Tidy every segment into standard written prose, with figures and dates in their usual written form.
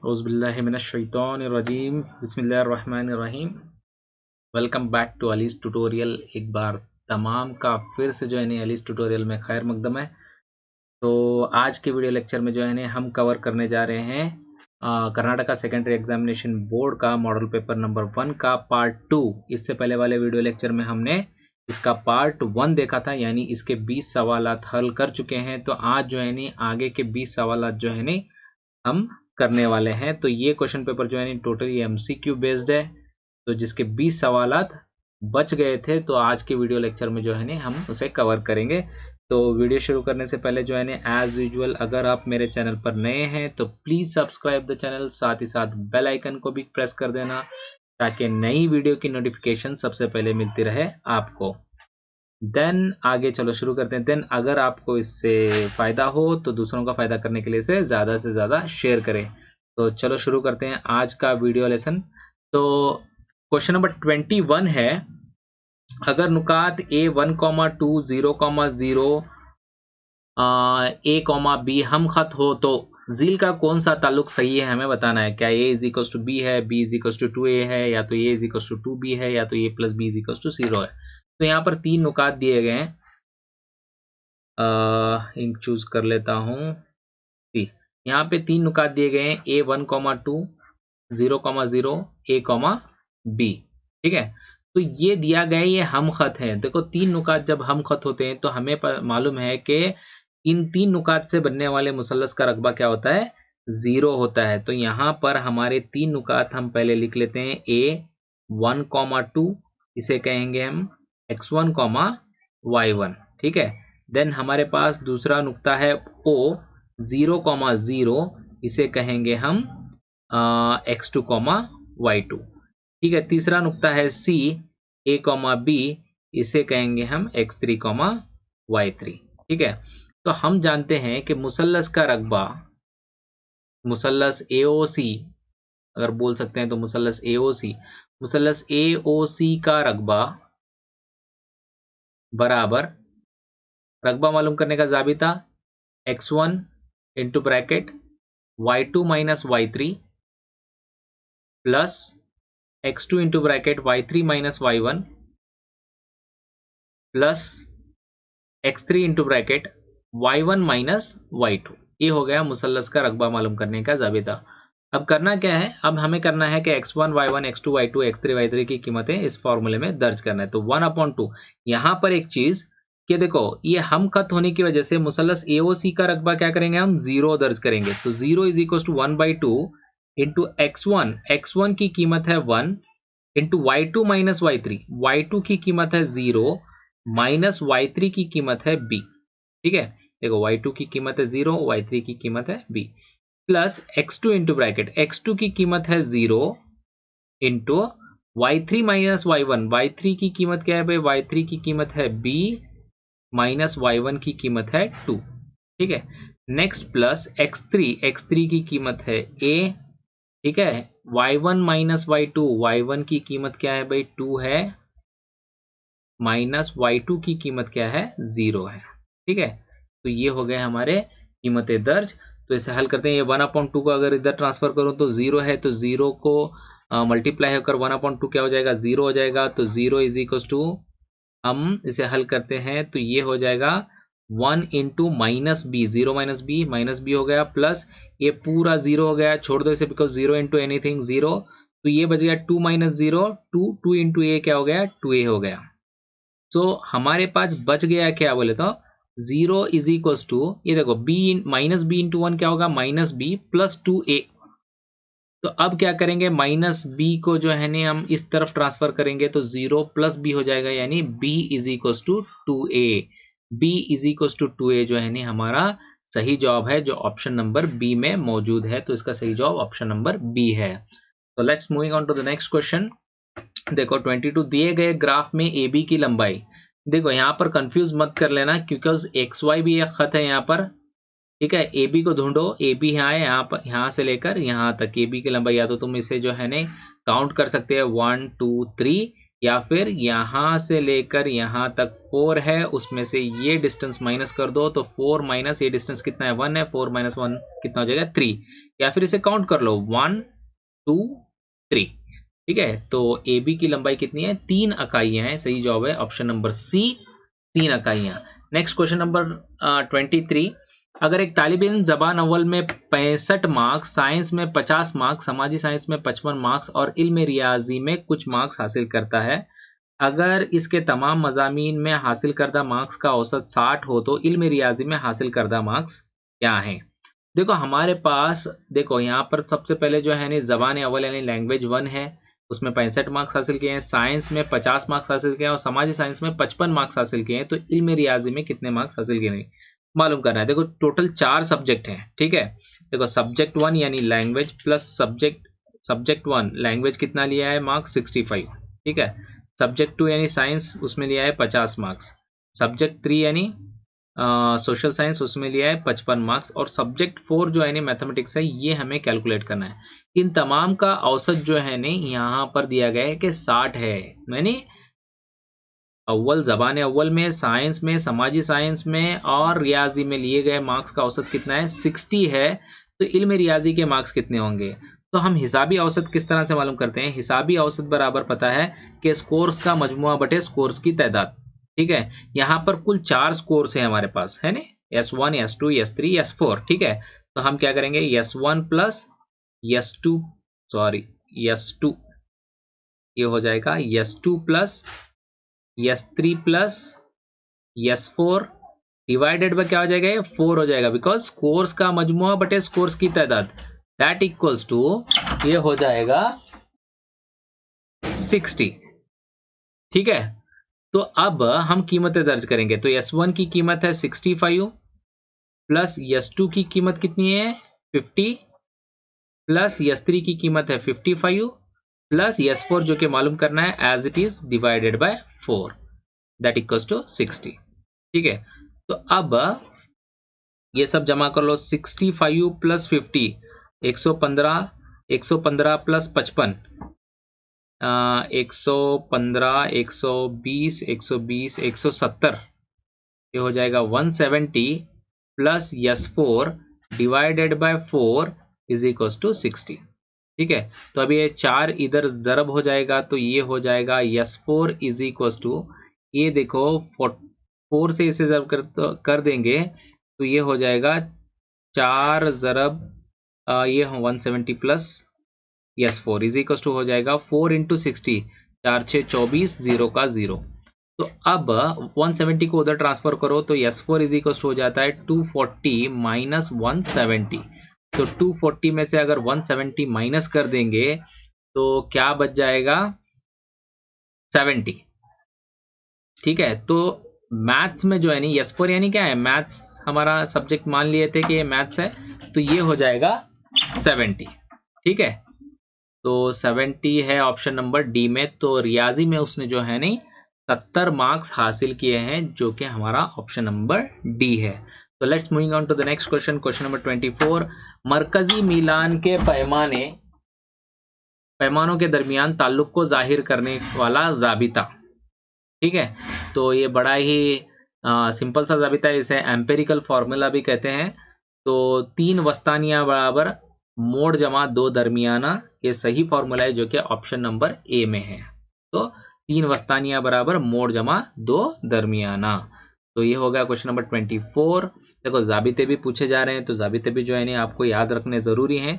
औज़ुबिल्लाहिमिनश्शैतानिर्रजीम बिस्मिल्लाहिर्रहमानिर्रहीम। Welcome back to Ali's tutorial. एक बार तमाम का फिर से जो है ना अलीज़ ट्यूटोरियल में खैर मकदम है। तो आज के वीडियो लेक्चर में जो है ना हम कवर करने जा रहे हैं कर्नाटका सेकेंडरी एग्जामिनेशन बोर्ड का मॉडल पेपर नंबर 1 का पार्ट 2। इससे पहले वाले वीडियो लेक्चर में हमने इसका पार्ट 1 देखा था, यानी इसके 20 सवालात हल कर चुके हैं। तो आज जो है ना आगे के 20 सवालात जो है ना हम करने वाले हैं। तो ये क्वेश्चन पेपर जो है ना टोटली एमसीक्यू बेस्ड है। तो जिसके 20 सवालात बच गए थे, तो आज के वीडियो लेक्चर में जो है ना हम उसे कवर करेंगे। तो वीडियो शुरू करने से पहले जो है ना एज यूजुअल अगर आप मेरे चैनल पर नए हैं तो प्लीज सब्सक्राइब द चैनल, साथ ही साथ बेल आइकन को भी प्रेस कर देना ताकि नई वीडियो की नोटिफिकेशन सबसे पहले मिलती रहे आपको। देन आगे चलो शुरू करते हैं। देन अगर आपको इससे फ़ायदा हो तो दूसरों का फ़ायदा करने के लिए इसे ज़्यादा से ज़्यादा शेयर करें। तो चलो शुरू करते हैं आज का वीडियो लेसन। तो क्वेश्चन नंबर 21 है, अगर नुकात A 1,2 0,0 A, B हम खत हो तो जील का कौन सा ताल्लुक सही है हमें बताना है। क्या A = B है, B = 2A है, या तो A = 2B है, या तो A + B = 0 है। तो यहाँ पर 3 नुकात दिए गए हैं। इंक चूज कर लेता हूँ। यहाँ पे 3 नुकात दिए गए हैं, A 1,2 0,0 A, B। ठीक है, तो ये दिया गया है, ये हम खत है। देखो 3 नुकात जब हम खत होते हैं तो हमें मालूम है कि इन 3 नुकात से बनने वाले मुसल्लस का रकबा क्या होता है, 0 होता है। तो यहाँ पर हमारे 3 नुकात हम पहले लिख लेते हैं। A 1,2 इसे कहेंगे हम x1, y1। ठीक है, देन हमारे पास दूसरा नुक्ता है O 0,0 इसे कहेंगे हम x2, y2। ठीक है, तीसरा नुक्ता है C A, B इसे कहेंगे हम x3, y3। ठीक है, तो हम जानते हैं कि मुसल्लस का रकबा, मुसल्लस AOC अगर बोल सकते हैं तो मुसल्लस AOC का रकबा बराबर, रकबा मालूम करने का जाबिता x1 into bracket y2 - y3 plus x2 into bracket y3 - y1 plus x3 into bracket y1 - y2। ये हो गया मुसल्लस का रकबा मालूम करने का जाबिता। अब करना क्या है, अब हमें करना है कि x1, y1, x2, y2, x3, y3 की कीमतें इस फॉर्मूले में दर्ज करना है। तो 1/2। यहाँ पर एक चीज कि देखो ये हम खत होने की वजह से मुसल्लस AOC का रकबा क्या करेंगे, हम 0 दर्ज करेंगे। तो 0 = 1/2 इंटू x1 की कीमत है 1 इंटू y2 - y3, y2 की कीमत है 0 माइनस y3 की कीमत है b। ठीक है, देखो y2 की कीमत है 0, y3 की कीमत है b, plus x2 into bracket x2 की कीमत है 0 इंटू y3 - y1, y3 की कीमत क्या है भाई, y3 की कीमत है b माइनस y1 की कीमत है 2। ठीक है, नेक्स्ट प्लस x3 की कीमत है a। ठीक है, y1 - y2, y1 की कीमत क्या है भाई 2 है, माइनस y2 की कीमत क्या है 0 है। ठीक है, तो ये हो गए हमारे कीमतें दर्ज। तो इसे हल करते हैं। ये 1/2 को अगर इधर ट्रांसफर करूं तो 0 है, तो 0 को मल्टीप्लाई होकर 1/2 क्या हो जाएगा, 0 हो जाएगा। तो 0 = हम इसे हल करते हैं तो ये हो जाएगा 1 इंटू -b, 0 - b हो गया, प्लस ये पूरा 0 हो गया, छोड़ दो इसे बिकॉज 0 इंटू एनीथिंग 0। तो ये बच गया 2 - 0, 2 इंटू a क्या हो गया, 2a हो गया। तो हमारे पास बच गया क्या बोले तो 0 = ये देखो b -b इंटू 1 क्या होगा, -b प्लस 2a। तो अब क्या करेंगे, -b को जो है ना हम इस तरफ ट्रांसफर करेंगे तो 0 प्लस b हो जाएगा, यानी b = 2a। b = 2a जो है ना हमारा सही जवाब है, जो ऑप्शन नंबर बी में मौजूद है। तो इसका सही जवाब ऑप्शन नंबर बी है। तो let's moving on to the next question. देखो 22 दिए गए ग्राफ में AB की लंबाई, देखो यहाँ पर कंफ्यूज मत कर लेना क्योंकि XY भी एक खत है यहाँ पर। ठीक है, AB को ढूंढो, AB यहाँ है, यहाँ पर यहाँ से लेकर यहाँ तक AB की लंबाई, या तो तुम इसे जो है ना काउंट कर सकते हैं 1 2 3, या फिर यहाँ से लेकर यहाँ तक 4 है, उसमें से ये डिस्टेंस माइनस कर दो तो 4 माइनस ये डिस्टेंस कितना है 1 है, 4 माइनस 1 कितना हो जाएगा 3, या फिर इसे काउंट कर लो 1 2 3। ठीक है, तो ए बी की लंबाई कितनी है 3 इकाइयां है। सही जवाब है ऑप्शन नंबर सी 3 इकाइयां। नेक्स्ट क्वेश्चन नंबर 23, अगर एक तालिब इल्म ज़बान अव्वल में 65 मार्क्स, साइंस में 50 मार्क्स, समाजी साइंस में 55 मार्क्स और इल्म रियाजी में कुछ मार्क्स हासिल करता है, अगर इसके तमाम मज़ामीन में हासिल करदा मार्क्स का औसत 60 हो तो इल्म रियाजी में हासिल करदा मार्क्स क्या हैं? देखो हमारे पास, देखो यहाँ पर सबसे पहले जो है ज़बान अव्वल यानी लैंग्वेज 1 है, उसमें 65 मार्क्स हासिल किए हैं, साइंस में 50 मार्क्स हासिल किए हैं और समाजी साइंस में 55 मार्क्स हासिल किए हैं। तो इल्म रियाजी में कितने मार्क्स हासिल किए हैं मालूम करना है। देखो टोटल 4 सब्जेक्ट हैं। ठीक है, देखो सब्जेक्ट 1 यानी लैंग्वेज प्लस सब्जेक्ट 1 लैंग्वेज कितना लिया है मार्क्स 65। ठीक है, सब्जेक्ट 2 यानी साइंस, उसमें लिया है 50 मार्क्स, सब्जेक्ट 3 यानी सोशल साइंस, उसमें लिया है 55 मार्क्स, और सब्जेक्ट 4 जो है ना मैथमेटिक्स है, ये हमें कैलकुलेट करना है। इन तमाम का औसत जो है ना यहाँ पर दिया गया है कि 60 है। मैंने अव्वल ज़बान अव्वल में, साइंस में, समाजी साइंस में और रियाजी में लिए गए मार्क्स का औसत कितना है 60 है। तो इल्म रियाजी के मार्क्स कितने होंगे? तो हम हिसाबी औसत किस तरह से मालूम करते हैं? हिसाबी औसत बराबर पता है कि स्कोर्स का मजमुआ बटे स्कोर्स की तादाद। ठीक है, यहाँ पर कुल 4 स्कोर्स है हमारे पास, है ना, S1 S2 S3 S4। ठीक है, तो हम क्या करेंगे S1 प्लस S2 S2, ये हो जाएगा S2 plus S3 plus S4 divided bye क्या हो जाएगा, ये 4 हो जाएगा, बिकॉज स्कोर्स का मजमुआ बटे स्कोर्स की तादाद, दैट इक्वल्स टू ये हो जाएगा 60। ठीक है, तो अब हम कीमतें दर्ज करेंगे। तो S1 की कीमत है 65 प्लस S2 की कीमत कितनी है 50 प्लस S3 की कीमत है 55 प्लस S4 जो कि मालूम करना है as it is divided by 4, that equals to 60। ठीक है, तो अब ये सब जमा कर लो, 65 प्लस 50 115, 115 प्लस 55 115, 120, 120, 170, ये हो जाएगा 170 plus S4 divided by 4 is equals to 60। ठीक है, तो अभी ये 4 इधर जरब हो जाएगा, तो ये हो जाएगा S4 इज इक्वल्स टू, ये देखो 4 से इसे जरब कर देंगे तो ये हो जाएगा 4 जरब ये 170 plus S4 is equals to हो जाएगा 4 इंटू 60, 4 6 24, 0 का 0। तो अब 170 को उधर ट्रांसफर करो तो S4 इज इक्वल्स टू हो जाता है 240 माइनस 170। तो 240 में से अगर 170 माइनस कर देंगे तो क्या बच जाएगा 70। ठीक है, तो मैथ्स में जो है नहीं S4 यानी क्या है, मैथ्स हमारा सब्जेक्ट मान लिए थे कि ये मैथ्स है, तो ये हो जाएगा 70। ठीक है, तो 70 है ऑप्शन नंबर डी में। तो रियाजी में उसने जो है नहीं 70 मार्क्स हासिल किए हैं, जो कि हमारा ऑप्शन नंबर डी है। तो let's moving on to the next question, question number 24, मरकजी मिलान के पैमानों के दरमियान ताल्लुक को जाहिर करने वाला जाबिता। ठीक है, तो ये बड़ा ही सिंपल सा जाबिता है, इसे एम्पेरिकल फॉर्मूला भी कहते हैं। तो 3 वस्तानिया बराबर मोड जमा 2 दरमियाना, ये सही फॉर्मूला है जो कि ऑप्शन नंबर ए में है। तो 3 वस्तानिया बराबर मोड जमा 2 दरमियाना। तो ये हो गया क्वेश्चन नंबर 24। देखो जाबिते भी पूछे जा रहे हैं, तो जाबिते भी जो है नहीं आपको याद रखने जरूरी हैं।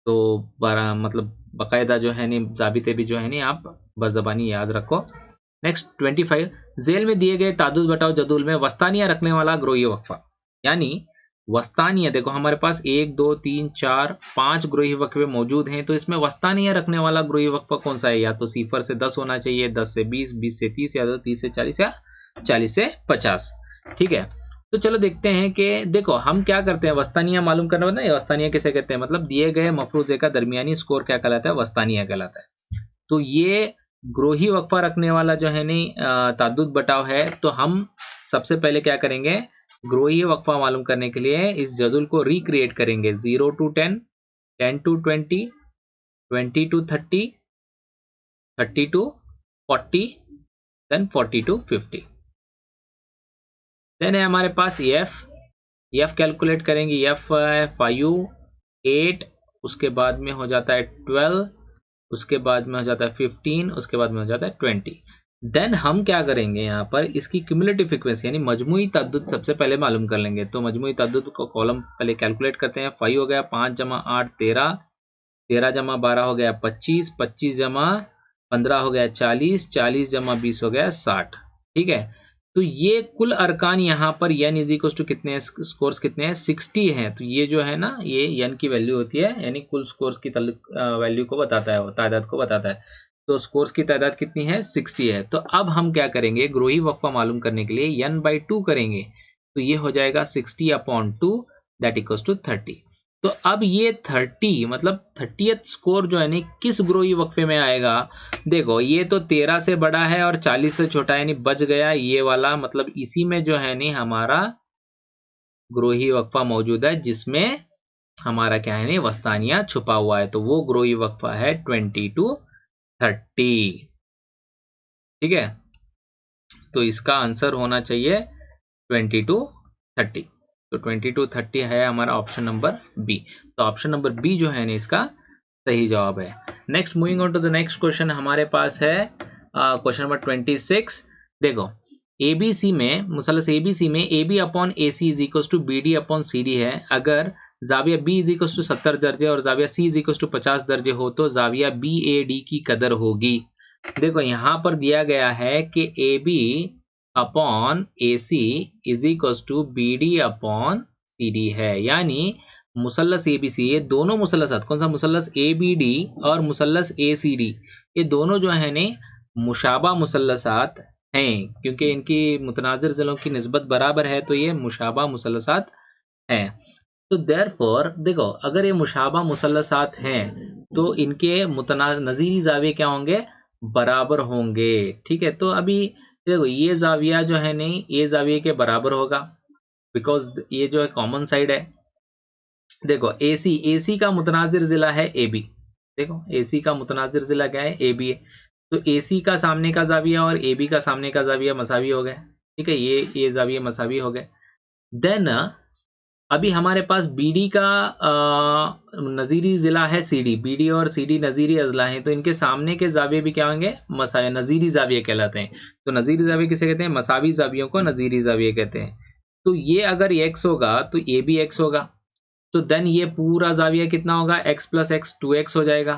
तो मतलब बाकायदा जो है नहीं जाबिते भी जो है नहीं आप बज़बानी याद रखो। नेक्स्ट 25, जेल में दिए गए तादुद बटाओ जदूल में वस्तानिया रखने वाला ग्रोही वक्फा, यानी वस्तानिया, देखो हमारे पास 1 2 3 4 5 ग्रोही वक्फे मौजूद हैं, तो इसमें वस्तानिया रखने वाला ग्रोही वक्फा कौन सा है? या तो 0 से 10 होना चाहिए, 10 से 20, 20 से 30, या तो 30 से 40 या 40 से 50। ठीक है, तो चलो देखते हैं कि देखो हम क्या करते हैं, वस्तानिया मालूम करना होता है। वस्तानिया किसे कहते हैं, मतलब दिए गए मफरूजे का दरमियानी स्कोर क्या कहलाता है, वस्तानिया कहलाता है। तो ये ग्रोही वक्फा रखने वाला जो है नहीं ताद्दुद बटाव है। तो हम सबसे पहले क्या करेंगे, ग्रोही वक्फा मालूम करने के लिए इस जदुल को रिक्रिएट करेंगे। 0 to 10, 10 to 20, 20 to 30, 30 to 40, then 40 to 50। Then है हमारे पास एफ कैलकुलेट करेंगे। एफ है 5, 8, उसके बाद में हो जाता है 12, उसके बाद में हो जाता है 15, उसके बाद में हो जाता है 20। देन हम क्या करेंगे, यहाँ पर इसकी क्यूमुलेटिव फ्रीक्वेंसी यानी मजमुई तद्दुद सबसे पहले मालूम कर लेंगे। तो मजमुई तद्दुद को कॉलम पहले कैलकुलेट करते हैं। 5 हो गया 5 जमा 8 13, 13 जमा 12 हो गया 25, 25 जमा 15 हो गया 40, 40 जमा 20 हो गया 60। ठीक है, तो ये कुल अरकान यहाँ पर n इज इक्वल टू कितने हैं, स्कोर्स कितने हैं, 60 हैं। तो ये जो है ना, ये n की वैल्यू होती है, यानी कुल स्कोर्स की वैल्यू को बताता है, तादाद को बताता है। तो स्कोर्स की तादाद कितनी है, 60 है। तो अब हम क्या करेंगे, ग्रोही वक्फा मालूम करने के लिए n/2 करेंगे। तो ये हो जाएगा 60/2 दैट इक्वल्स टू 30। तो अब ये 30 मतलब 30th स्कोर जो है ना किस ग्रोही वक्फे में आएगा। देखो ये तो 13 से बड़ा है और 40 से छोटा है, यानी बच गया ये वाला। मतलब इसी में जो है ना हमारा ग्रोही वक्फा मौजूद है, जिसमें हमारा क्या है ना वस्तानिया छुपा हुआ है। तो वो ग्रोही वक्फा है 20 to 30। ठीक है, तो इसका आंसर होना चाहिए 20 to 30। तो 20 to 30 है हमारा ऑप्शन नंबर बी। तो ऑप्शन नंबर बी जो है ना इसका सही जवाब है। Next, moving on to the next question, हमारे पास है क्वेश्चन नंबर 26। देखो एबीसी में, मुसलस एबीसी में AB upon AC is equal to BD upon CD है। अगर जाविया B इज इक्वल टू 70 दर्जे और जाविया C इज इक्वल टू 50 दर्जे हो तो जाविया BAD की कदर होगी। देखो यहाँ पर दिया गया है कि AB upon AC is equal to BD upon CD है, यानी मुसल्लस ABC, ये दोनों मुसल्लसात, कौन सा मुसल्लस ABD और मुसल्लस ACD, ये दोनों जो है ने मुशाबा मुसल्लसात हैं, क्योंकि इनकी मुतनाजिर जिलों की निस्बत बराबर है, तो ये मुशाबा मुसल्लसात हैं। तो देयरफॉर देखो अगर ये मुशाबा मुसल्लसात हैं तो इनके नज़ीरी जाविये क्या होंगे, बराबर होंगे। ठीक है, तो अभी देखो ये जाविया जो है नहीं ये जाविये के बराबर होगा, बिकॉज ये जो है कॉमन साइड है। देखो AC का मुतनाजिर जिला है AB। देखो AC का मुतनाजिर जिला क्या है, AB है। तो AC का सामने का जाविया और AB का सामने का जाविया मसावी हो गए। ठीक है, ये जाविया मसावी हो गए। देन अभी हमारे पास BD का नज़ीरी जिला है CD। BD और CD नज़ीरी अजला हैं, तो इनके सामने के जाविये भी क्या होंगे, नज़ीरी जाविये कहलाते हैं। तो नज़ीरी जाविये किसे कहते हैं, मसावी जावियों को नज़ीरी जाविये कहते हैं। तो ये अगर x होगा तो ये भी x होगा, तो देन ये पूरा जाविया कितना होगा, x प्लस x 2x हो जाएगा।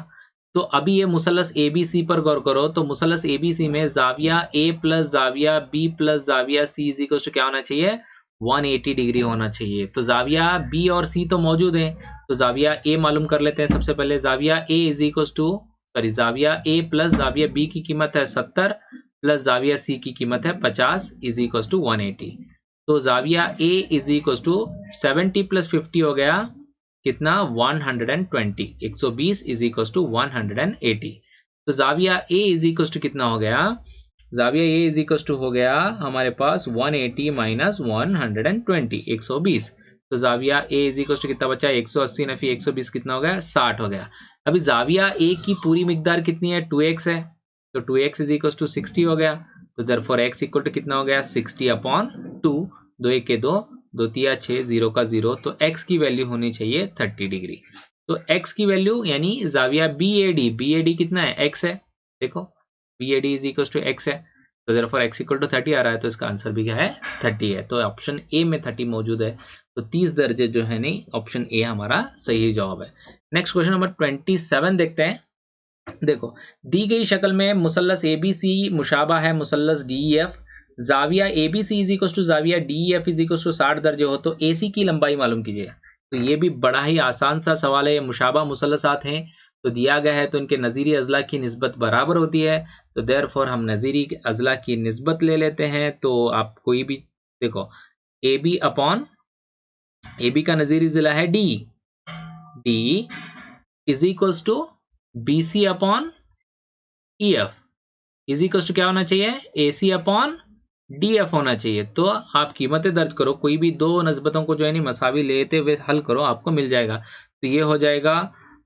तो अभी ये मुसल्लस ABC पर गौर करो, तो मुसल्लस ABC में जाविया A प्लस जाविया B प्लस जाविया C इज इक्वल टू क्या होना चाहिए, 180 डिग्री होना चाहिए। तो जाविया B और C तो मौजूद है, तो जाविया A मालूम कर लेते हैं सबसे पहले। जाविया A इज इक्वल टू जाविया A प्लस जाविया B की कीमत है 70 प्लस जाविया C की कीमत है 50 इज इक्वल टू 180। तो जाविया A is equal to 70 plus 50 हो गया कितना, 120। 120 इज इक्वल टू 180। तो जाविया A इज इक्वल टू कितना हो गया, जाविया A इज इक्वल टू हो गया हमारे पास 180 माइनस 120, 120। तो जाविया A इज इक्वल टू कितना बचा, 180 नफी 120 कितना हो गया, 60 हो गया। अभी जाविया A की पूरी मिकदार कितनी है, 2x है, तो 2x इज इक्वल टू 60 हो गया। तो देयरफॉर x इक्वल टू कितना हो गया, 60/2। 2 1 के 2, 2 3 6, 0 का 0। तो x की वैल्यू होनी चाहिए 30 डिग्री। तो x की वैल्यू यानी जाविया BAD कितना है, x है। देखो BAD is equal to x है, तो देयरफॉर x इक्वल टू 30 आ रहा है, तो इसका आंसर भी क्या है, 30 है। तो ऑप्शन ए में 30 मौजूद है। तो 30 दर्जे जो है नहीं, ऑप्शन ए हमारा सही जवाब है। नेक्स्ट क्वेश्चन नंबर 27 देखते हैं। देखो दी गई शक्ल में मुसल्लस ABC मुशाबा है मुसल्लस DEF। जाविया ABC इज इक्वल टू जाविया DEF इज इक्वल टू 60 दर्जे हो तो AC की लंबाई मालूम कीजिए। तो ये भी बड़ा ही आसान सा सवाल है। ये मुशाबा मुसल्लसात हैं, तो दिया गया है तो इनके नज़ीरी अजला की निस्बत बराबर होती है। तो देयरफॉर हम नज़ीरी अजला की निस्बत ले लेते हैं। तो आप कोई भी देखो AB अपॉन AB का नज़ीरी जिला है D is equal to BC अपॉन EF इज इक्वल टू क्या होना चाहिए, AC अपॉन DF होना चाहिए। तो आप कीमतें दर्ज करो, कोई भी दो नस्बतों को जो है नहीं मसावी लेते हुए हल करो, आपको मिल जाएगा। तो ये हो जाएगा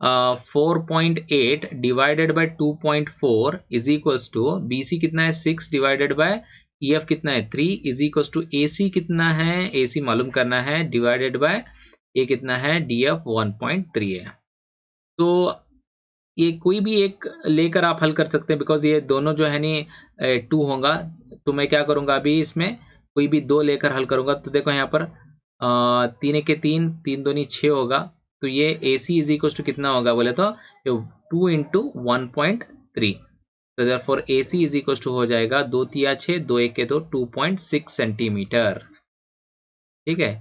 4.8 divided by 2.4 is equals to BC कितना है 6 डिवाइडेड बाय EF कितना है 3 इज इक्वल्स टू AC कितना है, AC मालूम करना है, डिवाइडेड बाय ये कितना है DF 1.3 है। तो ये कोई भी एक लेकर आप हल कर सकते हैं, बिकॉज ये दोनों जो है नी 2 होगा। तो मैं क्या करूंगा, अभी इसमें कोई भी 2 लेकर हल करूंगा। तो देखो यहाँ पर 3 के 3, 3 दूनी 6 होगा। तो ये AC इज इक्वल टू कितना होगा बोले तो 2 इंटू 1.3। तो therefore AC is equal to हो जाएगा 2 तिया 6, 2 1 के 2, 2.6 सेंटीमीटर। ठीक है,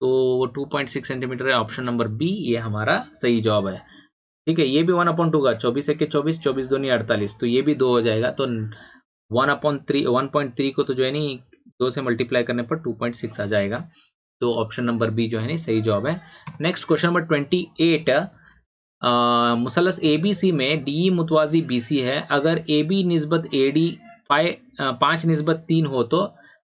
तो 2.6 सेंटीमीटर है, ऑप्शन नंबर बी ये हमारा सही जवाब है। ठीक है, ये भी 1/2 होगा, 24 1 के 24, 24 दूनी 48, तो ये भी 2 हो जाएगा। तो 1/3 को तो जो है नी 2 से मल्टीप्लाई करने पर 2.6 आ जाएगा। तो ऑप्शन नंबर बी जो है नी सही जवाब है। नेक्स्ट क्वेश्चन नंबर 28, मुसलस ABC में DE मुतवाजी BC है। अगर AB निस्बत AD 5:3 हो तो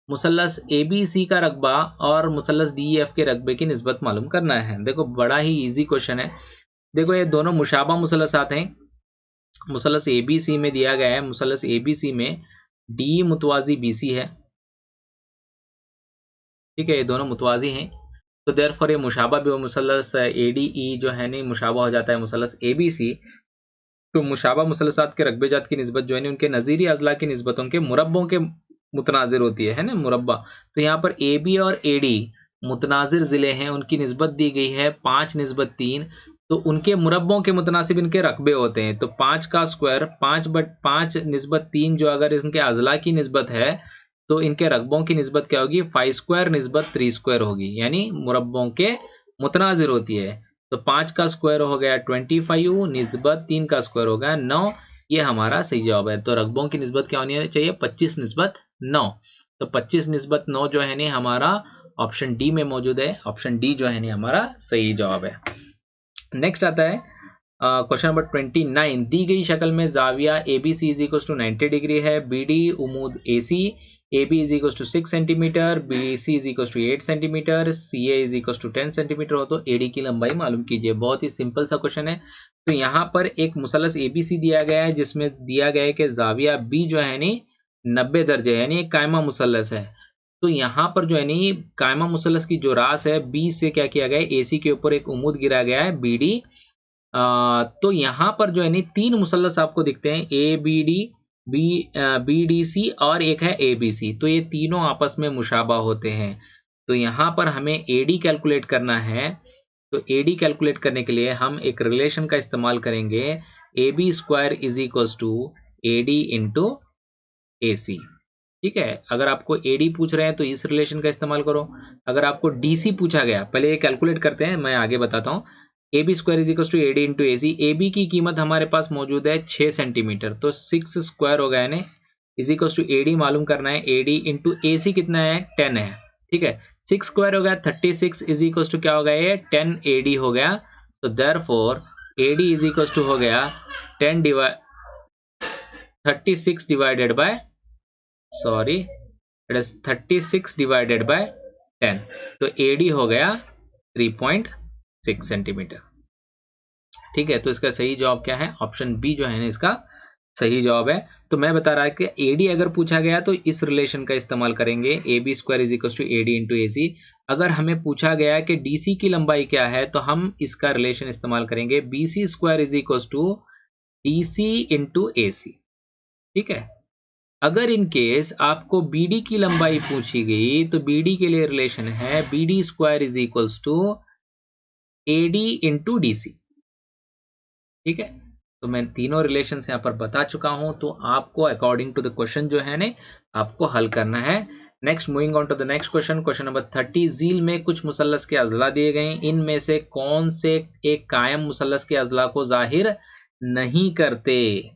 मुसलस ABC का रकबा और मुसलस DEF के रकबे की निस्बत मालूम करना है। देखो बड़ा ही इजी क्वेश्चन है। देखो ये दोनों मुशाबा मुसलसात हैं। मुसलस ABC में दिया गया है, मुसलस ABC में DE मुतवाजी BC है। ठीक है, ये दोनों मुतवाजी हैं, तो देयरफॉर ये मुशाबा भी मुसलस ADE जो है नहीं मुशाबा हो जाता है मुसलस ABC। तो मुशाबा मुसलसात के रकबे जात की निस्बत जो है उनके नज़ीरी अजला की निस्बतों के मुरब्बों के मुतनाजिर होती है ना, मुरब्बा। तो यहाँ पर AB और AD मुतनाजिर ज़िले हैं, उनकी निस्बत दी गई है 5:3। तो उनके मुरब्बों के मुतनासिब इनके रकबे होते हैं। तो 5 का स्क्वायर 5/5 = 3 जो अगर इनके अजला की निस्बत है तो इनके रकबों की निस्बत क्या होगी 5² निस्बत 3² होगी, यानी मुरब्बों के मुतनाजिर होती है। तो 5 का स्क्वायर हो गया 25 निस्बत 3 का स्क्वायर हो गया 9। ये हमारा सही जवाब है। तो रकबों की निस्बत क्या होनी चाहिए 25:9। तो 25:9 जो है नहीं हमारा ऑप्शन डी में मौजूद है। ऑप्शन डी जो है नहीं हमारा सही जवाब है। नेक्स्ट आता है क्वेश्चन नंबर 29, दी गई शक्ल में जाविया ABC = 90 डिग्री है, BD उमूद AC, AB = 6 centimetre, BC = 8 centimetre, CA = 10 centimetre हो तो AD की लंबाई मालूम कीजिए। बहुत ही सिंपल सा क्वेश्चन है। तो यहाँ पर एक मुसलस ABC दिया गया है, जिसमें दिया गया है कि जाविया B जो है नी 90 दर्जे, यानी एक कायमा मुसलस है। तो यहाँ पर जो है नी कायमा मुसलस की जो रास है B से क्या किया गया है, AC के ऊपर एक उमूद गिरा गया है BD। तो यहाँ पर जो है नी 3 मुसल्लस आपको दिखते हैं, ABD, BDC और एक है ABC। तो ये तीनों आपस में मुशाबा होते हैं। तो यहाँ पर हमें AD कैलकुलेट करना है। तो AD कैलकुलेट करने के लिए हम एक रिलेशन का इस्तेमाल करेंगे, AB² = AD × AC। ठीक है, अगर आपको AD पूछ रहे हैं तो इस रिलेशन का इस्तेमाल करो। अगर आपको DC पूछा गया, पहले ये कैलकुलेट करते हैं, मैं आगे बताता हूँ। AB² = AD × AC। AB की कीमत हमारे पास मौजूद है 6 सेंटीमीटर, तो 6 स्क्वायर हो गया, यानी = AD मालूम करना है। AD × AC कितना है 10 है। ठीक है, 6 स्क्वायर हो गया 36 = क्या हो गया ये 10 AD हो गया। तो देयरफॉर AD = हो गया 36 डिवाइडेड बाय 10। तो AD हो गया 3.6 सेंटीमीटर। ठीक है, तो इसका सही जवाब क्या है, ऑप्शन बी जो है ना इसका सही जवाब है। तो मैं बता रहा कि AD अगर पूछा गया तो इस रिलेशन का इस्तेमाल करेंगे, AB² = AD × AC। अगर हमें पूछा गया कि DC की लंबाई क्या है तो हम इसका रिलेशन इस्तेमाल करेंगे, BC² = DC × AC। ठीक है, अगर इन केस आपको BD की लंबाई पूछी गई तो BD के लिए रिलेशन है BD² = AD × DC। ठीक है, तो मैं तीनों रिलेशन यहाँ पर बता चुका हूं। तो आपको अकॉर्डिंग टू द क्वेश्चन जो है ना आपको हल करना है। Next moving on to the next question, question number 30, झील में कुछ मुसल्लस के अजला दिए गए, इनमें से कौन से एक कायम मुसल्लस के अजला को जाहिर नहीं करते।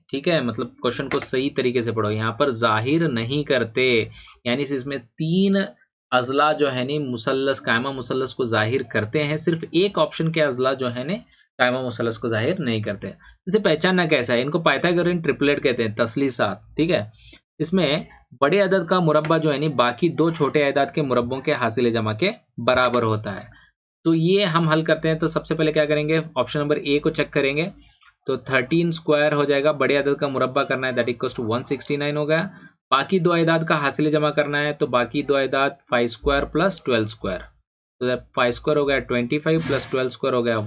ठीक है, मतलब क्वेश्चन को सही तरीके से पढ़ो। यहाँ पर जाहिर नहीं करते, यानी इसमें 3 अजला जो है नी मुसल्लस कायमा मुसल्लस को जाहिर करते हैं, सिर्फ एक ऑप्शन के अजला जो है ना कायमा मुसल्लस को जाहिर नहीं करते। इसे पहचानना कैसा है, इनको पाइथागोरियन ट्रिपलेट कहते हैं, तसलीसात। ठीक है, इसमें बड़े अदद का मुरब्बा जो है नी बाकी 2 छोटे अदद के मुरब्बों के हासिल जमा के बराबर होता है। तो ये हम हल करते हैं। तो सबसे पहले क्या करेंगे, ऑप्शन नंबर ए को चेक करेंगे। तो 13 स्क्वायर हो जाएगा, बड़े अदद का मुरब्बा करना है, दैट इक्वल्स टू 169 हो गया। बाकी दो अदाद का हासिल जमा करना है, तो बाकी दो अदाद 5 स्क्वायर प्लस 12 स्क्वायर, तो 5 स्क्वायर हो गया 25 प्लस 12 स्क्वायर हो गया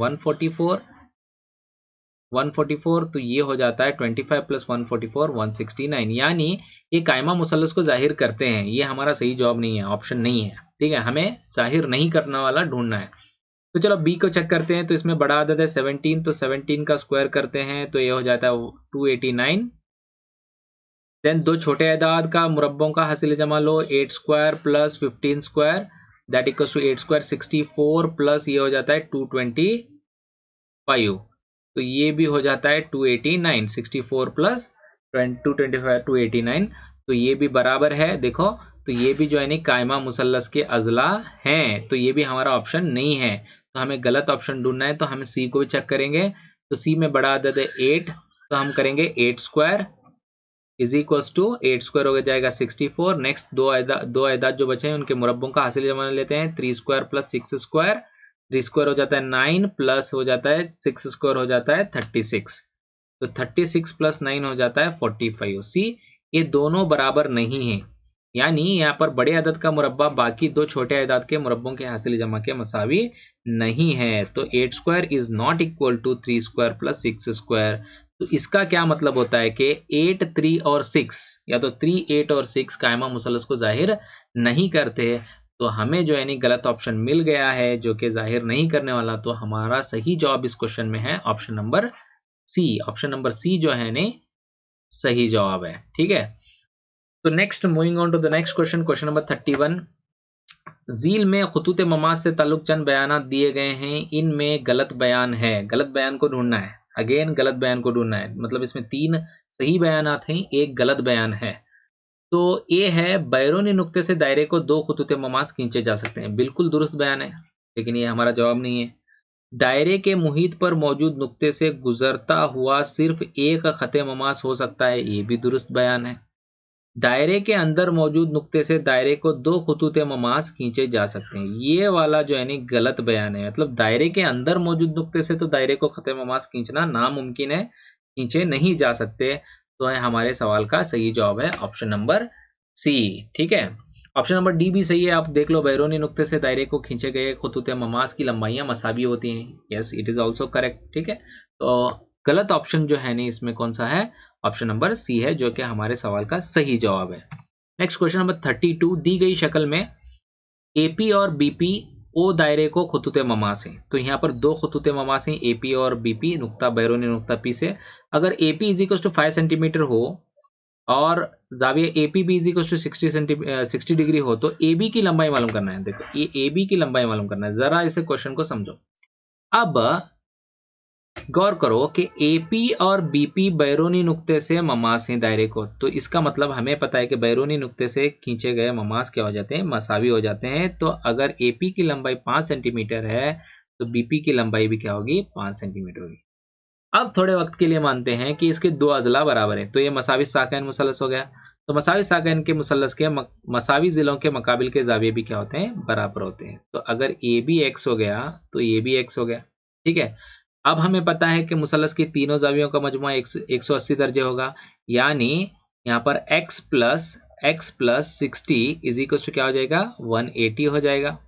144, तो ये हो जाता है 25 प्लस 144 169, यानी ये कायमा मुसल्लस को जाहिर करते हैं। ये हमारा सही जवाब नहीं है, ऑप्शन नहीं है, ठीक है, हमें जाहिर नहीं करने वाला ढूंढना है। तो चलो बी को चेक करते हैं। तो इसमें बड़ा अदद है 17, तो 17 का स्क्वायर करते हैं तो ये हो जाता है 289। देन दो छोटे अदाद का मुरब्बों का हासिल जमा लो, 8 square plus 15 square, that equals to 8 square 64 plus ये हो जाता है 225, तो ये भी हो जाता है 289, 64 प्लस 225 289, तो ये भी बराबर है। देखो तो ये भी जो है कायमा मुसल्लस के अजला हैं, तो ये भी हमारा ऑप्शन नहीं है। तो हमें गलत ऑप्शन ढूंढना है, तो हम सी को भी चेक करेंगे। तो सी में बड़ा अदद है 8, तो हम करेंगे 8 square is equals to 8 square हो जाएगा 64। नेक्स्ट दो अदाद जो बचे हैं उनके मुरब्बों का हासिल जमा लेते हैं, 3 स्क्वायर प्लस 6 स्क्वायर, 3 स्क्वायर हो जाता है 9 प्लस हो जाता है 6 स्क्वायर हो जाता है 36, तो 36 प्लस 9 हो जाता है 45। सी ये दोनों बराबर नहीं है, यानी यहाँ पर बड़े अदद का मुरब्बा बाकी दो छोटे अदाद के मुरब्बों के हासिल जमा के मसावी नहीं है। तो 8 square is not equal to 3 square plus 6 square. तो इसका क्या मतलब होता है कि 8, 3 और 6, या तो 3, 8 और 6 कायमा मुसल्लस को जाहिर नहीं करते। तो हमें जो है गलत ऑप्शन मिल गया है जो कि जाहिर नहीं करने वाला। तो हमारा सही जवाब इस क्वेश्चन में है option number C. Option number C जो है सही जवाब है, ठीक है। तो next moving on to the next question, question number 31। झील में खुतूत ममाज से ताल्लुक चंद बयानात दिए गए हैं, इनमें गलत बयान है। गलत बयान को ढूंढना है, अगेन गलत बयान को ढूंढना है। मतलब इसमें 3 सही बयानात हैं, एक गलत बयान है। तो ये है बैरूनी नुक्ते से दायरे को 2 खुतूत ममाज खींचे जा सकते हैं, बिल्कुल दुरुस्त बयान है, लेकिन ये हमारा जवाब नहीं है। दायरे के मुहित पर मौजूद नुक्ते से गुजरता हुआ सिर्फ एक खत ममाज हो सकता है, ये भी दुरुस्त बयान है। दायरे के अंदर मौजूद नुक्ते से दायरे को 2 खुतूत ममाज खींचे जा सकते हैं, ये वाला जो है गलत बयान है। मतलब दायरे के अंदर मौजूद नुक्ते से तो दायरे को खत ममाज खींचना नामुमकिन है, खींचे नहीं जा सकते। तो है हमारे सवाल का सही जवाब है ऑप्शन नंबर सी, ठीक है। ऑप्शन नंबर डी भी सही है। आप देख लो, बैरूनी नुक्ते से दायरे को खींचे गए खुतूत ममाज की लंबाइयां मसावी होती हैं। Yes, it is also correct, ठीक है। तो गलत ऑप्शन जो है इसमें कौन सा है, ऑप्शन नंबर सी है, जो कि हमारे सवाल का सही जवाब है। Next question number 32। दी गई शक्ल में एपी और बीपी ओ दायरे को खुतूत ममास हैं। तो यहाँ पर 2 खुतूत ममास हैं, एपी और बीपी, नुक्ता बैरूनी नुक्ता पी से। अगर AP is equal to 5 centimetre हो और जाविया एपी भी इज इक्वल टू 60 डिग्री हो, तो एबी की लंबाई मालूम करना है। देखो ये एबी की लंबाई मालूम करना है, जरा इसे क्वेश्चन को समझो। अब गौर करो कि एपी और बीपी बैरूनी नुक्ते से ममास हैं दायरे को। तो इसका मतलब हमें पता है कि बैरूनी नुक्ते से खींचे गए ममास क्या हो जाते हैं, मसावी हो जाते हैं। तो अगर एपी की लंबाई 5 सेंटीमीटर है तो बीपी की लंबाई भी क्या होगी, 5 सेंटीमीटर होगी। अब थोड़े वक्त के लिए मानते हैं कि इसके 2 अजला बराबर है, तो ये मसावी साकैन मुसल्लस हो गया। तो मसावी साकैन के मुसल्लस के मसावी जिलों के मुकाबिल के जाविये भी क्या होते हैं, बराबर होते हैं। तो अगर ए भी एक्स हो गया तो ये भी एक्स हो गया, ठीक है। अब हमें पता है कि मुसल्लस के तीनों जावियों का मजमुआ 180 दर्जे होगा, यानी यहाँ पर x plus 60 is equal to क्या हो जाएगा, 180 हो जाएगा,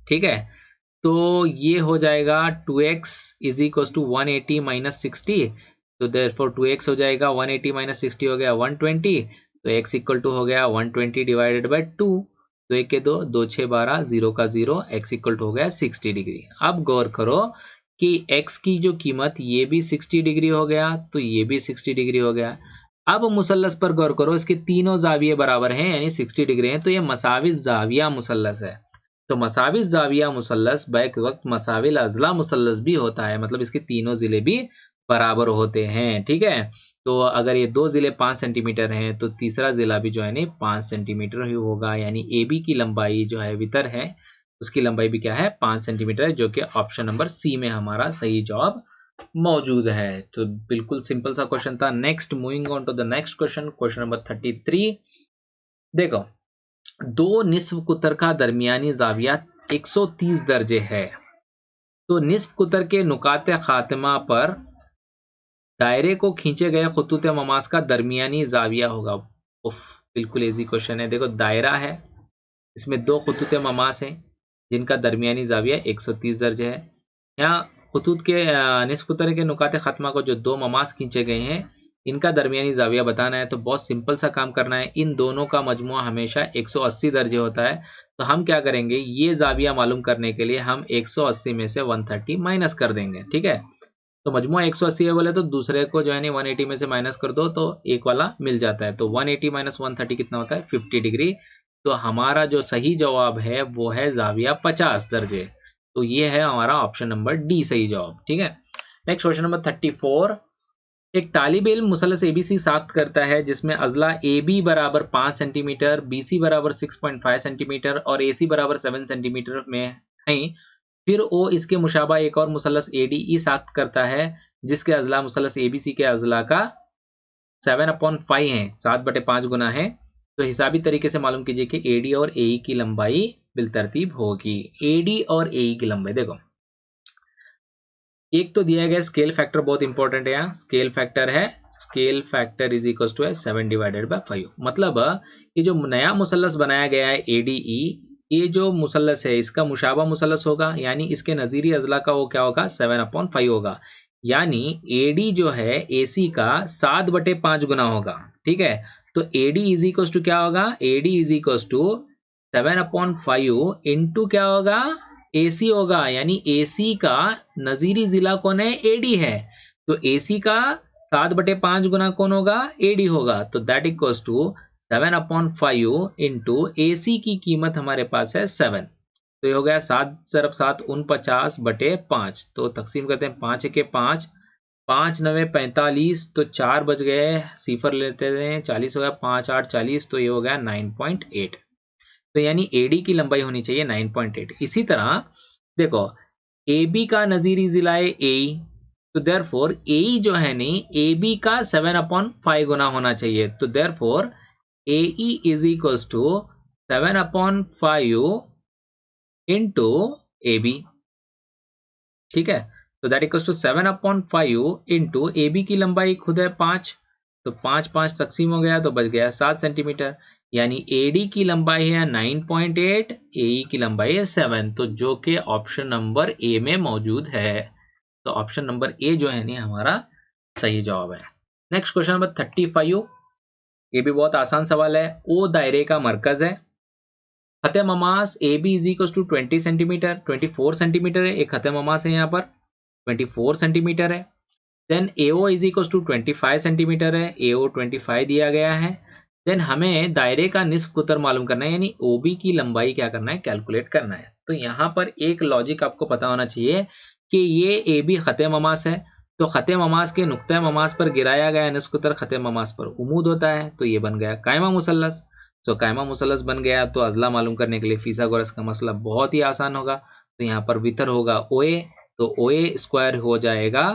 ठीक है। तो ये हो जाएगा 2x is equal to 180 minus 60, तो देयरफॉर 2x हो जाएगा 180 माइनस 60 हो गया 120, तो x इक्वल टू हो गया 120 डिवाइडेड बाय 2, तो 1 के 2, 2 6 12, 0 का 0, x इक्वल टू हो गया 60 डिग्री। अब गौर करो कि x की जो कीमत ये भी 60 डिग्री हो गया, तो ये भी 60 डिग्री हो गया। अब मुसल्लस पर गौर करो, इसके तीनों जाविये बराबर हैं, यानी 60 डिग्री हैं, तो ये मसावी जाविया मुसल्लस है। तो मसावी जाविया मुसल्लस बैक वक्त मसाविल अजला मुसल्लस भी होता है, मतलब इसके तीनों जिले भी बराबर होते हैं, ठीक है। तो अगर ये 2 जिले 5 सेंटीमीटर हैं तो तीसरा जिला भी जो है 5 सेंटीमीटर ही होगा, यानी ए बी की लंबाई जो है वितर है उसकी लंबाई भी क्या है, 5 सेंटीमीटर है, जो कि ऑप्शन नंबर सी में हमारा सही जवाब मौजूद है। तो बिल्कुल सिंपल सा क्वेश्चन था। Next moving on to the next question, question number 33। देखो, 2 निस्फ कुतर का दरमियानी जाविया 130 दर्जे है तो निस्फ कुतर के नुकाते खातिमा पर दायरे को खींचे गए खतूत ममास का दरमियानी जाविया होगा। उफ, बिल्कुल इजी क्वेश्चन है। देखो दायरा है, इसमें दो खतूत ममास हैं जिनका दरमियानी जाविया 130 दर्जे है। यहाँ खतूत के निस्फ कुतर के नुकाते खातिमा को जो दो ममास खींचे गए हैं इनका दरमियानी जाविया बताना है। तो बहुत सिंपल सा काम करना है, इन दोनों का मजमुआ हमेशा 180 दर्जे होता है। तो हम क्या करेंगे, ये जाविया मालूम करने के लिए हम 180 में से 130 माइनस कर देंगे। ठीक है, तो मजमुआ 180 है बोले तो दूसरे को जो है ना 180 में से माइनस कर दो तो एक वाला मिल जाता है। तो 180 माइनस 130 कितना होता है, 50 डिग्री। तो हमारा जो सही जवाब है वो है जाविया 50 दर्जे। तो ये है हमारा ऑप्शन नंबर डी सही जवाब। ठीक है, नेक्स्ट क्वेश्चन नंबर 34। एक तालिब इल्म मुसलस एबीसी साख्त करता है जिसमें अजला AB बराबर 5 सेंटीमीटर, BC बराबर 6.5 सेंटीमीटर और AC बराबर 7 सेंटीमीटर में है। फिर वो इसके मुशाबा एक और मुसलस ADE साख्त करता है जिसके अजला मुसलस ABC के अजला का 7/5 है, 7/5 गुना है। तो हिसाबी तरीके से मालूम कीजिए कि AD और AE की लंबाई बिलतरतीब होगी। AD और AE की लंबाई देखो, एक तो दिया गया स्केल फैक्टर, बहुत इंपॉर्टेंट है। यहाँ स्केल फैक्टर है, scale factor is equal to 7/5। मतलब ये जो नया मुसल्लस बनाया गया है ADE, ये जो मुसल्लस है इसका मुशाबा मुसल्लस होगा, यानी इसके नजीरी अजला का वो क्या होगा, 7/5 होगा। यानी AD जो है AC का 7/5 गुना होगा। ठीक है, तो AD इज इक्वल टू क्या होगा, AD is equal to 7/5 into क्या होगा, AC होगा। यानी AC का नजीरी जिला कौन है, AD है। तो AC का 7/5 गुना कौन होगा, AD होगा। तो that equals to 7/5 into AC की कीमत हमारे पास है 7। तो ये हो गया 7 × 7 49/5। तो तकसीम करते हैं, 5 के 5, 5 9 45, तो 4 बच गए, सिफर लेते हैं, 40 हो गया, 5 8 40, तो ये हो गया 9.8। तो यानी AD की लंबाई होनी चाहिए 9.8। इसी तरह देखो AB का नजीरी जिला है AE, तो देयरफॉर AE जो है नहीं AB का 7/5 गुना होना चाहिए। तो therefore AE is equals to 7/5 into AB। ठीक है, तो that equals to 7/5 into AB की लंबाई खुद है 5, तो 5 5 तकसीम हो गया तो बच गया 7 सेंटीमीटर। यानी AD की लंबाई है 9.8, AE की लंबाई है 7, तो जो कि ऑप्शन नंबर A में मौजूद है। तो ऑप्शन नंबर A जो है ना हमारा सही जवाब है। नेक्स्ट क्वेश्चन नंबर 35, ये भी बहुत आसान सवाल है। ओ दायरे का मरकज है, खत ममास AB is equal to 20 centimetre, 24 centimetre है। एक खत ममास है यहाँ पर 24 सेंटीमीटर है। Then AO is equal to 25 centimetre है, AO 25 दिया गया है। देन हमें दायरे का निस्फ कुतर मालूम करना है, यानी OB की लंबाई क्या करना है, कैलकुलेट करना है। तो यहाँ पर एक लॉजिक आपको पता होना चाहिए कि ये AB खत ममास है, तो खत ममास के नुक्ते ममास पर गिराया गया निस्फ कुतर खत ममास पर उमूद होता है। तो ये बन गया कायमा मुसल्लस। तो कायमा मुसल्लस बन गया, तो अजला मालूम करने के लिए फिसागोरस का मसला बहुत ही आसान होगा। तो यहाँ पर वितर होगा OA, तो OA स्क्वायर हो जाएगा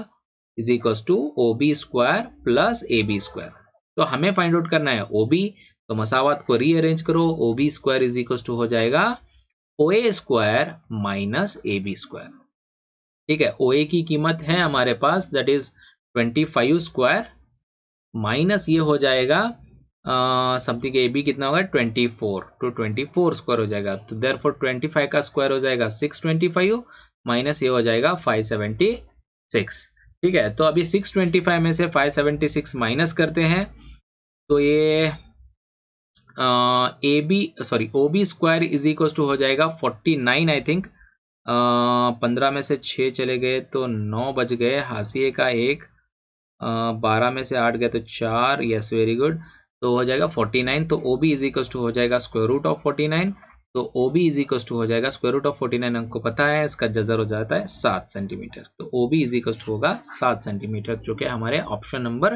is equal to OB square plus AB square. तो हमें फाइंड आउट करना है OB, तो मसावत को रीअरेंज करो, OB square is equal to हो जाएगा OA square minus AB square. ठीक है, OA की कीमत है हमारे पास दैट इज 25 स्क्वायर, माइनस ये हो जाएगा समथिंग AB कितना होगा 24, तो 24 स्क्वायर हो जाएगा। तो देयरफॉर 25 का स्क्वायर हो जाएगा 625, माइनस ये हो जाएगा 576। ठीक है, तो अभी 625 में से 576 माइनस करते हैं, तो ये OB square is equal to हो जाएगा 49 आई थिंक। 15 में से 6 चले गए तो 9 बच गए, हाशिए का 1, 12 में से 8 गए तो 4, यस वेरी गुड, तो हो जाएगा 49। तो OB इज इक्वल टू हो जाएगा स्क्वायर रूट ऑफ 49। तो OB इज इक्वल टू हो जाएगा स्क्वायर रूट ऑफ 49, हमको पता है इसका जजर हो जाता है 7 सेंटीमीटर। तो OB इज इक्वल टू होगा 7 सेंटीमीटर, जो कि हमारे ऑप्शन नंबर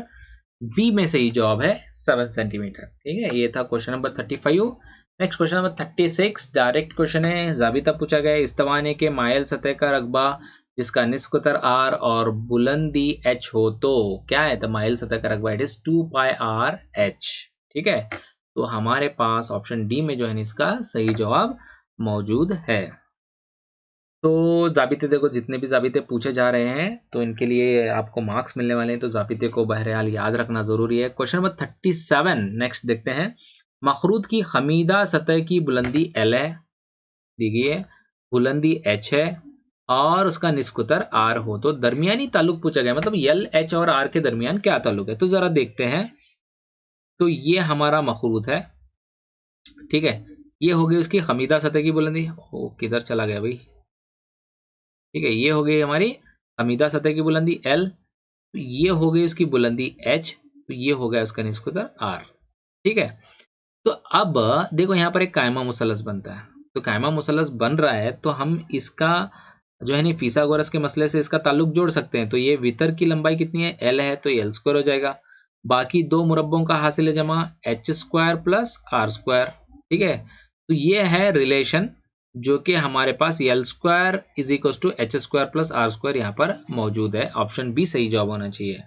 बी में सही जवाब है 7 सेंटीमीटर। ठीक है, ये था question number 35। Next question number 36 direct question है, जाबिता पूछा गया है इस्तवाने के मायल सतह का रकबा जिसका निस्फ कुतर R और बुलंदी H हो तो क्या है, तो मायल सतह का रकबा इट इज 2πRH। ठीक है, तो हमारे पास ऑप्शन डी में जो है इसका सही जवाब मौजूद है। तो जाबिते देखो, जितने भी जाबिते पूछे जा रहे हैं तो इनके लिए आपको मार्क्स मिलने वाले हैं, तो जाबिते को बहरहाल याद रखना जरूरी है। क्वेश्चन नंबर 37 नेक्स्ट देखते हैं। मखरूद की खमीदा सतह की बुलंदी L है, दी गई है, बुलंदी H है और उसका निस्कुतर R हो, तो दरमियानी ताल्लुक पूछा गया, मतलब L, H और R के दरमियान क्या ताल्लुक है। तो जरा देखते हैं। तो ये हमारा मखरूद है, ठीक है, ये हो गई उसकी खमीदा सतह की बुलंदी। ओ किधर चला गया भाई, ठीक है, ये हो गई हमारी खमीदा सतह की बुलंदी L, तो ये हो गई इसकी बुलंदी H, तो ये हो गया इसका निस्कुतर R, ठीक है। तो अब देखो यहाँ पर एक कायमा मुसलस बनता है, तो कायमा मुसलस बन रहा है तो हम इसका जो है नहीं फिसागोरस के मसले से इसका ताल्लुक जोड़ सकते हैं। तो ये वितर की लंबाई कितनी है, L है, तो L स्क्वायर हो जाएगा। बाकी दो मुरब्बों का हासिल जमा H square plus R square, ठीक है। तो ये है रिलेशन जो कि हमारे पास L square is equal to H square plus R square यहाँ पर मौजूद है। ऑप्शन बी सही जवाब होना चाहिए।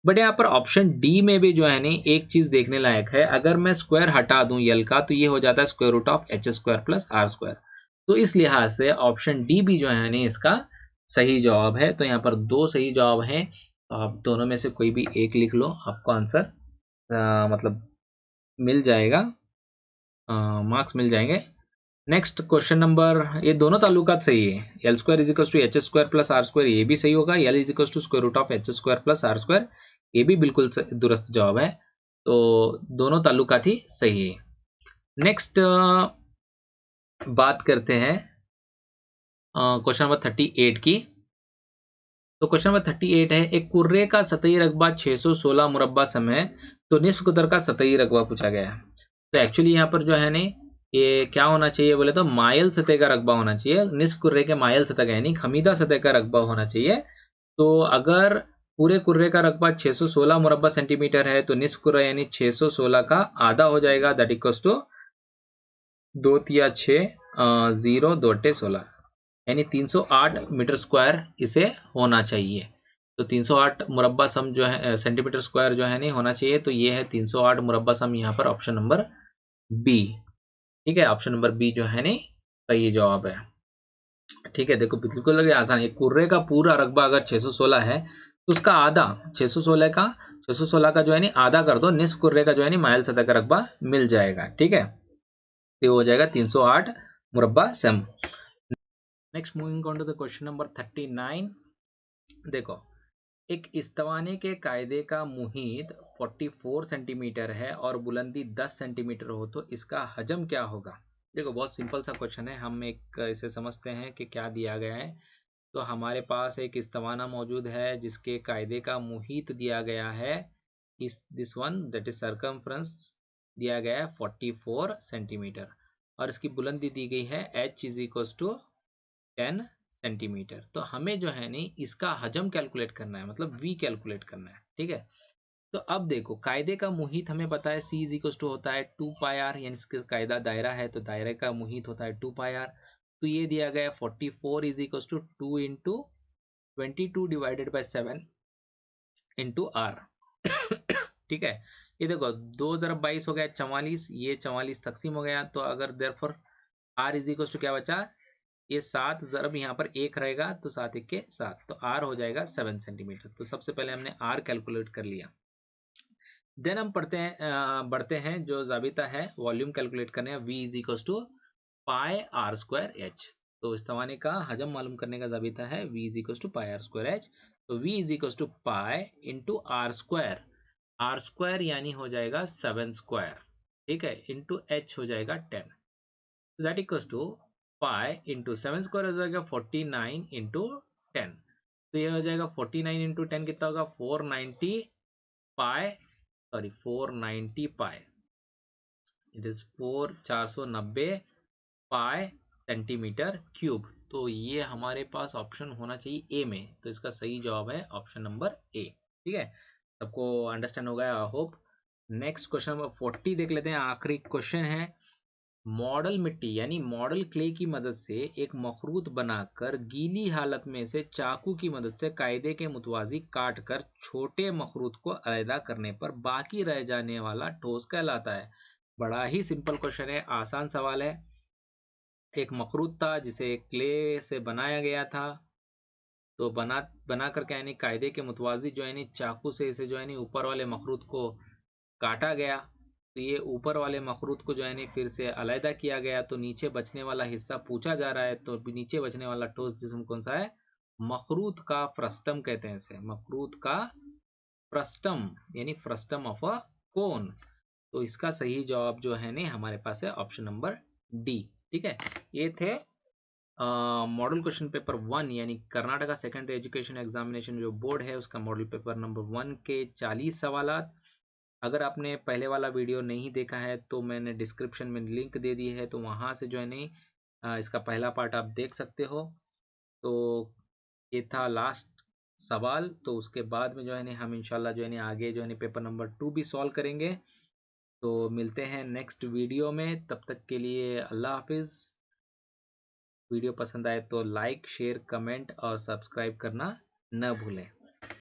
बट यहाँ पर ऑप्शन डी में भी जो है नहीं एक चीज देखने लायक है, अगर मैं स्क्वायर हटा दूं यल का तो ये हो जाता है square root of H square plus R square. तो इस लिहाज से ऑप्शन डी भी जो है नहीं इसका सही जवाब है। तो यहाँ पर दो सही जवाब हैं, तो आप दोनों में से कोई भी एक लिख लो, आपको आंसर मतलब मिल जाएगा, मार्क्स मिल जाएंगे। नेक्स्ट क्वेश्चन नंबर, ये दोनों ताल्लुकात सही है, L square is equal to H square plus R square, ये भी सही होगा। L is equal to square root of H square plus R square, ये भी बिल्कुल दुरुस्त जवाब है। तो दोनों ताल्लुकात ही सही है। नेक्स्ट बात करते हैं क्वेश्चन नंबर 38 की। तो क्वेश्चन नंबर 38 है, एक कुर्रे का सतही रकबा 616 मुरब्बा समय, तो निस्फ कुदर का सतही रकबा पूछा गया है। तो एक्चुअली यहाँ पर जो है नहीं ये क्या होना चाहिए बोले तो मायल सतह का रकबा होना चाहिए, निस्फ कुर्रे के मायल सतह का यानी खमीदा सतह का रकबा होना चाहिए। तो अगर पूरे कुर्रे का रकबा 616 मुरब्बा सेंटीमीटर है तो निस्फ कुर्रा यानी 616 का आधा हो जाएगा, दैट इक्वल्स टू 2 तिया 6 0 2 16 यानी 308 मीटर स्क्वायर इसे होना चाहिए। तो 308 मुरब्बा सम जो है सेंटीमीटर स्क्वायर जो है नहीं होना चाहिए, तो ये है 308 मुरब्बा सम यहाँ पर ऑप्शन नंबर बी, ठीक है, ऑप्शन नंबर बी जो है नहीं सही जवाब है। ठीक है, देखो बिल्कुल लगे आसान है, कुर्रे का पूरा रकबा अगर 616 है तो उसका आधा 616 का जो है नहीं आधा कर दो, निस्फ कुर्रे का जो है नहीं माइल सतह का रकबा मिल जाएगा, ठीक है, तो हो जाएगा 308 मुरब्बा sum. Next moving on to the question number 39। देखो, एक इस्तवाने के कायदे का मुहीत 44 सेंटीमीटर है और बुलंदी 10 सेंटीमीटर हो तो इसका हजम क्या होगा। देखो बहुत सिंपल सा क्वेश्चन है, हम एक इसे समझते हैं कि क्या दिया गया है। तो हमारे पास एक इस्तवाना मौजूद है जिसके कायदे का मुहीत दिया गया है, इस this one that is circumference दिया गया है 44 सेंटीमीटर और इसकी बुलंदी दी गई है h is equal to 10 centimetre. तो हमें जो है नहीं इसका हजम कैलकुलेट करना है, मतलब v कैलकुलेट करना है, ठीक है। तो अब देखो कायदे का मुहित हमें पता है c इज इक्वल टू होता है 2 पाई आर, यानी इसका कायदा दायरा है तो दायरे का मुहित होता है 2 पाई आर। तो ये दिया गया 44 is equal to 2 into 22 divided by 7 into R ठीक है। ये देखो 2 ज़रब 22 हो गया 44, ये 44 तकसीम हो गया, तो अगर therefore R is equal to क्या बचा, ये 7 ज़रब यहाँ पर 1 रहेगा तो 7 1 के 7, तो आर हो जाएगा 7 सेंटीमीटर। तो सबसे पहले हमने आर कैलकुलेट कर लिया। देन हम बढ़ते हैं जो जाबिता है वॉल्यूम कैलकुलेट करने हैं, v is equal to pi R square H. तो इस तवाने का हजम मालूम करने का जाबिता है v is equal to pi R square H. तो v is equal to pi into R square यानी हो जाएगा 7 स्क्वायर, ठीक है, इंटू h हो जाएगा 10, that equal to pi into 7 square हो जाएगा 49 इंटू 10। तो ये हो जाएगा 49 इंटू 10 कितना होगा 490 pi, sorry 490 pi, it is 490 pi centimetre cube. तो ये हमारे पास ऑप्शन होना चाहिए ए में, तो इसका सही जवाब है ऑप्शन नंबर ए, ठीक है, सबको अंडरस्टैंड हो गया I hope. Next question number 40 देख लेते हैं, आखिरी क्वेश्चन है। मॉडल मिट्टी यानी मॉडल क्ले की मदद से एक मखरूत बनाकर गीली हालत में से चाकू की मदद से कायदे के मुतवाजी काट कर छोटे मखरूत को अलहदा करने पर बाकी रह जाने वाला ठोस कहलाता है। बड़ा ही सिंपल क्वेश्चन है, आसान सवाल है। एक मखरूत था जिसे क्ले से बनाया गया था। तो बना करके यानी कायदे के मुतवाज़ी जो है चाकू से इसे जो है ऊपर वाले मखरूत को काटा गया। तो ये ऊपर वाले मखरूत को जो है फिर से अलहदा किया गया। तो नीचे बचने वाला हिस्सा पूछा जा रहा है, तो नीचे बचने वाला ठोस जिस्म कौन सा है? मखरूत का फ्रस्टम कहते हैं इसे, मखरूत का फ्रस्टम यानी फ्रस्टम ऑफ अ कोन। तो इसका सही जवाब जो है ना हमारे पास है ऑप्शन नंबर डी। ठीक है, ये थे मॉडल क्वेश्चन पेपर 1 यानी कर्नाटका सेकेंडरी एजुकेशन एग्जामिनेशन जो बोर्ड है उसका मॉडल पेपर नंबर 1 के 40 सवाल। अगर आपने पहले वाला वीडियो नहीं देखा है तो मैंने डिस्क्रिप्शन में लिंक दे दी है, तो वहां से जो है नहीं इसका पहला पार्ट आप देख सकते हो। तो ये था लास्ट सवाल, तो उसके बाद में जो है नहीं हम इंशाल्लाह जो है नहीं आगे जो है नहीं पेपर नंबर 2 भी सॉल्व करेंगे। तो मिलते हैं नेक्स्ट वीडियो में, तब तक के लिए अल्लाह हाफिज़। वीडियो पसंद आए तो लाइक शेयर कमेंट और सब्सक्राइब करना न भूलें।